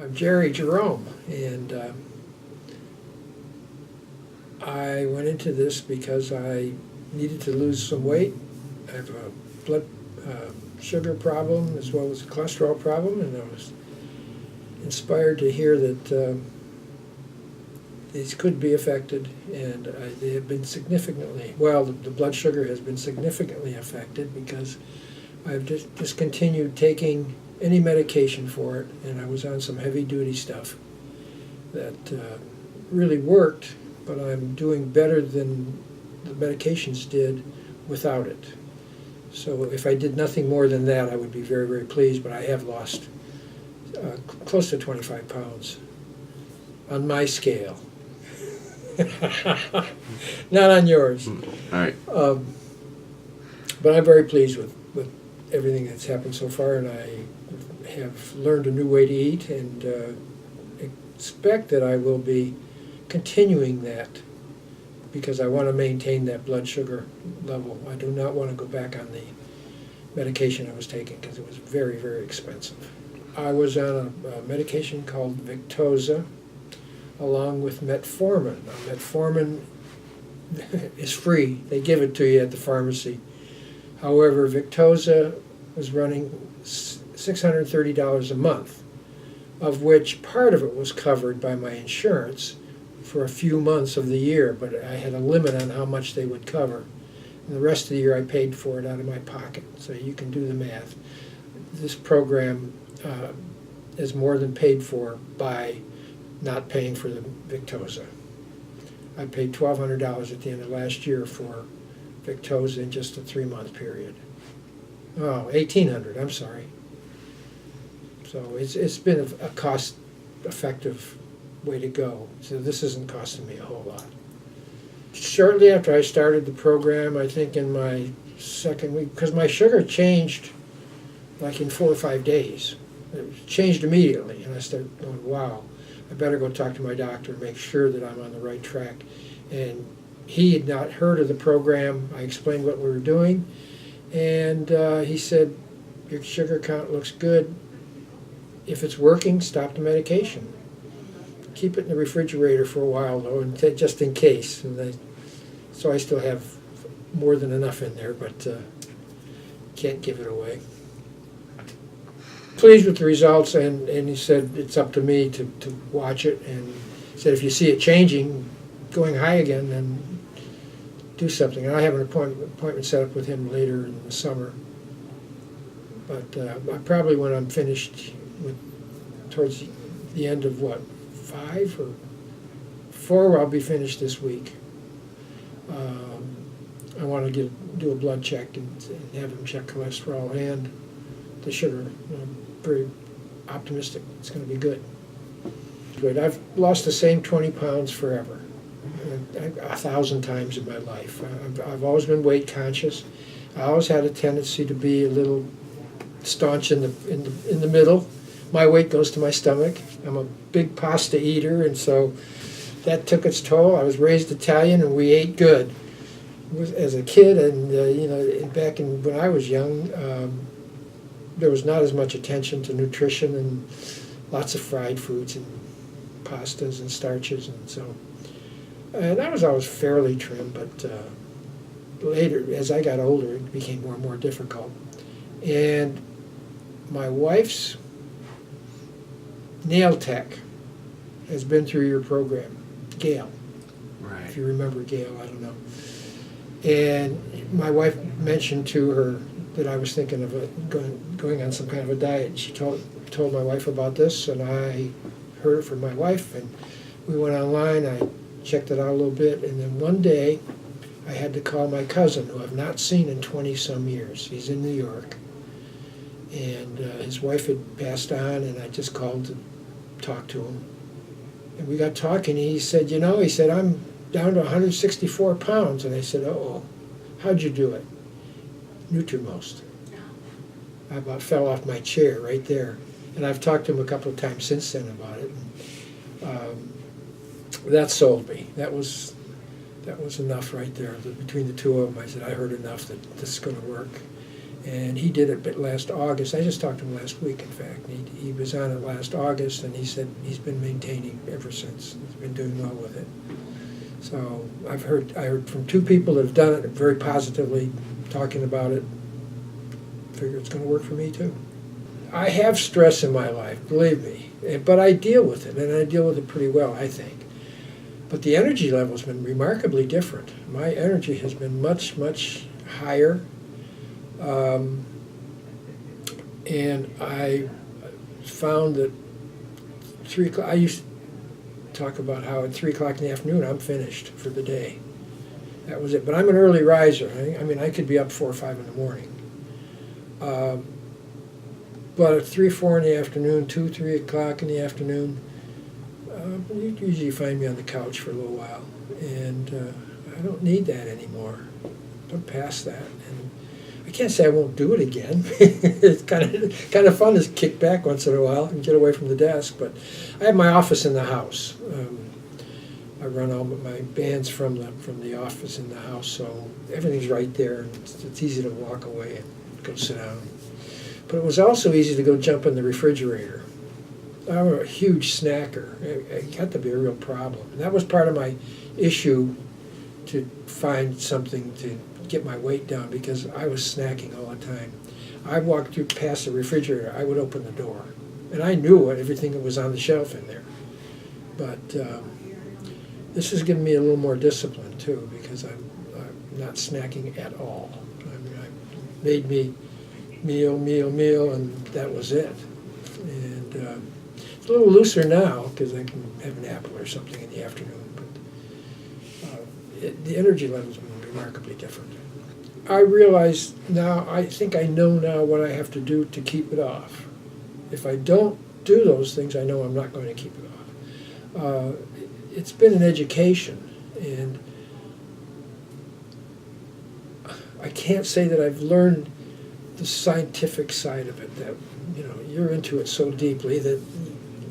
I'm Jerry Jerome, and I went into this because I needed to lose some weight. I have a blood sugar problem as well as a cholesterol problem, and I was inspired to hear that these could be affected, and they have been significantly, well, the blood sugar has been significantly affected because I've just discontinued taking any medication for it, and I was on some heavy-duty stuff that really worked, but I'm doing better than the medications did without it. So if I did nothing more than that, I would be very, very pleased, but I have lost close to 25 pounds on my scale. Not on yours. All right. But I'm very pleased with everything that's happened so far, and I have learned a new way to eat, and expect that I will be continuing that because I want to maintain that blood sugar level. I do not want to go back on the medication I was taking because it was very, very expensive. I was on a medication called Victoza along with metformin. Now, metformin is free. They give it to you at the pharmacy. However, Victoza was running $630 a month, of which part of it was covered by my insurance for a few months of the year, but I had a limit on how much they would cover. And the rest of the year I paid for it out of my pocket, so you can do the math. This program is more than paid for by not paying for the Victoza. I paid $1,200 at the end of last year for Victoza in just a 3-month period. Oh, $1,800, I'm sorry. So it's been a cost-effective way to go. So this isn't costing me a whole lot. Shortly after I started the program, I think in my second week, because my sugar changed like in 4 or 5 days. It changed immediately, and I started going, wow, I better go talk to my doctor and make sure that I'm on the right track. And he had not heard of the program. I explained what we were doing, and he said, your sugar count looks good. If it's working, stop the medication. Keep it in the refrigerator for a while, though, and just in case. And so I still have more than enough in there, but can't give it away. Pleased with the results, and he said it's up to me to watch it, and said if you see it changing, going high again, then do something. And I have an appointment set up with him later in the summer. But I probably, when I'm finished towards the end of 5 or 4, I'll be finished this week. I want to do a blood check and have him check cholesterol and the sugar. I'm very optimistic it's going to be good. Good. I've lost the same 20 pounds forever, 1,000 times in my life. I've always been weight conscious. I always had a tendency to be a little staunch in the middle. My weight goes to my stomach. I'm a big pasta eater, and so that took its toll. I was raised Italian, and we ate good as a kid. And back when I was young, there was not as much attention to nutrition and lots of fried foods and pastas and starches, and so. And I was always fairly trim, but later, as I got older, it became more and more difficult. And my wife's nail tech has been through your program, Gail. Right. If you remember Gail, I don't know. And my wife mentioned to her that I was thinking of going on some kind of a diet. She told my wife about this, and I heard it from my wife, and we went online. I checked it out a little bit, and then one day I had to call my cousin, who I've not seen in 20-some years. He's in New York, and his wife had passed on, and I just called to talk to him. And we got talking, and he said, I'm down to 164 pounds. And I said, uh-oh, how'd you do it? Nutrimost. I about fell off my chair right there. And I've talked to him a couple of times since then about it. And, that sold me. That was enough right there. Between the two of them, I said, I heard enough that this is going to work. And he did it last August. I just talked to him last week, in fact. He was on it last August, and he said he's been maintaining ever since. He's been doing well with it. So I heard from 2 people that have done it very positively, talking about it. Figure it's going to work for me too. I have stress in my life, believe me, but I deal with it, and I deal with it pretty well, I think. But the energy level has been remarkably different. My energy has been much, much higher. And I found that 3 o'clock, I used to talk about how at 3 o'clock in the afternoon I'm finished for the day. That was it. But I'm an early riser. I mean, I could be up 4 or 5 in the morning. But at 3, 4 in the afternoon, 2, 3 o'clock in the afternoon, you usually find me on the couch for a little while. And I don't need that anymore. I'm past that. And I can't say I won't do it again. It's kind of fun to kick back once in a while and get away from the desk. But I have my office in the house. I run all my bands from the office in the house, so everything's right there. And it's easy to walk away and go sit down. But it was also easy to go jump in the refrigerator. I'm a huge snacker. It got to be a real problem. And that was part of my issue, to find something to get my weight down, because I was snacking all the time. I walked past the refrigerator, I would open the door. And I knew everything that was on the shelf in there. But this has given me a little more discipline too, because I'm not snacking at all. I mean, I made me meal, and that was it. And it's a little looser now because I can have an apple or something in the afternoon. But the energy level's been remarkably different. I realize now, I think I know now what I have to do to keep it off. If I don't do those things, I know I'm not going to keep it off. It's been an education, and I can't say that I've learned the scientific side of it, that you're into it so deeply that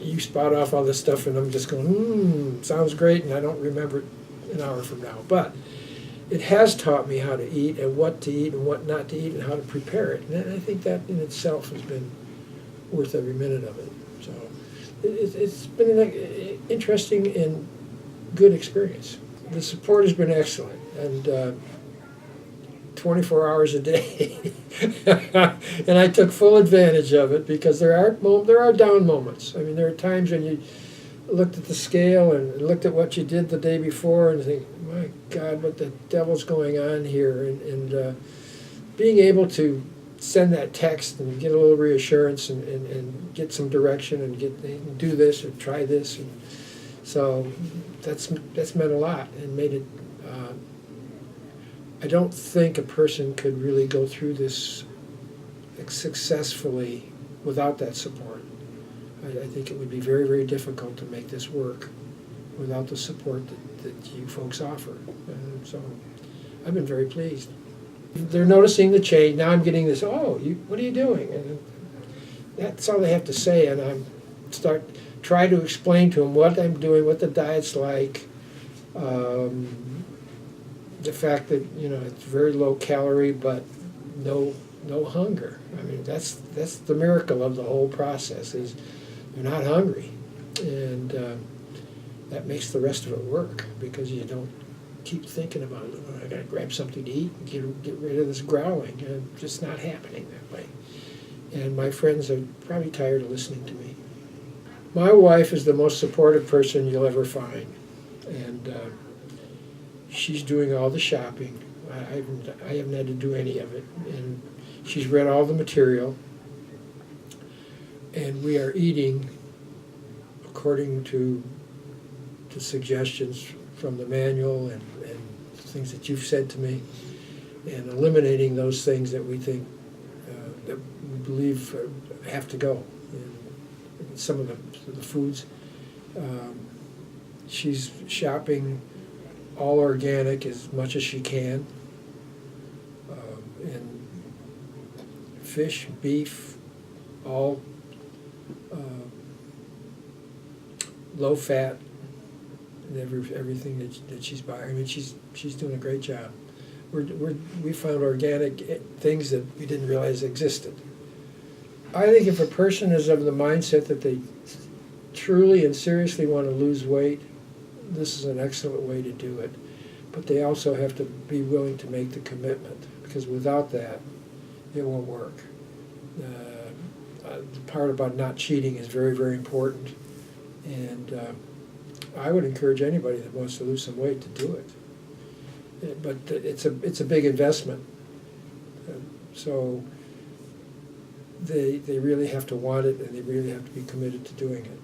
you spout off all this stuff and I'm just going, sounds great, and I don't remember it an hour from now. But it has taught me how to eat and what to eat and what not to eat and how to prepare it. And I think that in itself has been worth every minute of it. So it's been an interesting and good experience. The support has been excellent, and 24 hours a day. And I took full advantage of it, because there are down moments. I mean, there are times when you looked at the scale and looked at what you did the day before and think, my God, what the devil's going on here? And being able to send that text and get a little reassurance and get some direction and do this or try this. And so that's meant a lot and made it. I don't think a person could really go through this successfully without that support. I think it would be very, very difficult to make this work without the support that you folks offer. And so I've been very pleased. They're noticing the change. Now I'm getting this, what are you doing? And that's all they have to say, and I try to explain to them what I'm doing, what the diet's like, the fact that it's very low calorie but no hunger. I mean, that's the miracle of the whole process, is you're not hungry, and that makes the rest of it work, because you don't keep thinking about it. I got to grab something to eat and get rid of this growling. It's just not happening that way. And my friends are probably tired of listening to me. My wife is the most supportive person you'll ever find, and she's doing all the shopping. I haven't had to do any of it, and she's read all the material, and we are eating according to the suggestions from the manual and things that you've said to me, and eliminating those things that we think that we believe have to go. And some of the foods. She's shopping all organic as much as she can, and fish, beef, all low fat, and everything that she's buying. I mean, she's doing a great job. we found organic things that we didn't realize existed. I think if a person is of the mindset that they truly and seriously want to lose weight, this is an excellent way to do it. But they also have to be willing to make the commitment, because without that, it won't work. The part about not cheating is very, very important. And I would encourage anybody that wants to lose some weight to do it. But it's a big investment. So they really have to want it, and they really have to be committed to doing it.